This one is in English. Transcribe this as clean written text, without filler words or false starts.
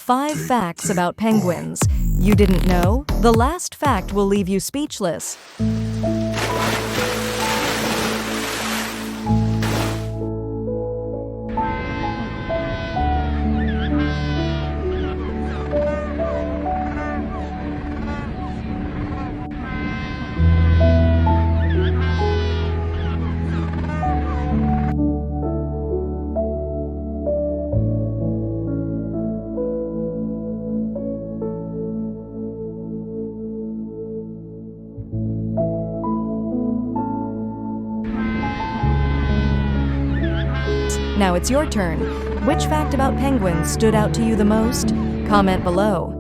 5 facts about penguins. You didn't know? The last fact will leave you speechless. Now it's your turn. Which fact about penguins stood out to you the most? Comment below.